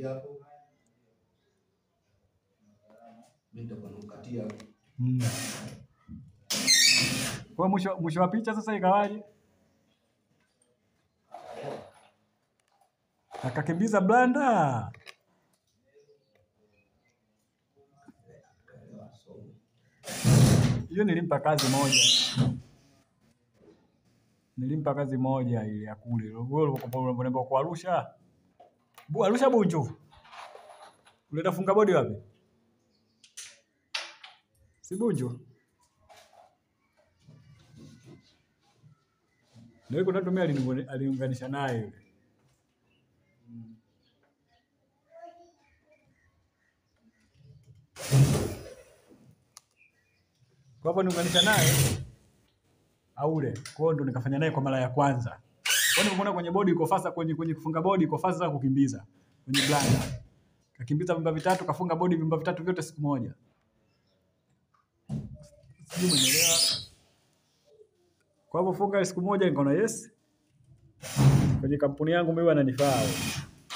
Hapo. Mimi nitakukatia hapo. Kwa mwisho wa picha sasa ikawaje? Akakimbiza blanda. Hiyo nilimpa kazi moja. Nilimpa kazi moja ile ya kule. Wewe kwa Arusha. Arusha Bunju. Uleta funga bodi wapi? Si Bunju. Ndio kuna mtu mimi aliunganisha naye yule. Kwa hivyo niunganisha naye aule. Kwa hiyo ndo nikafanya naye kwa mara ya kwanza. Kwani umeona kwenye bodi iko fasa, kwenye kufunga bodi iko fasa za kukimbiza. Kwenye blanda. Kakimbiza vimba vitatu, kafunga bodi vimba vitatu vyote siku moja. Sijui umeelewa. Kwa hivyo funga siku moja nikaona yes. Kwenye kampuni yangu mimi wananifaa.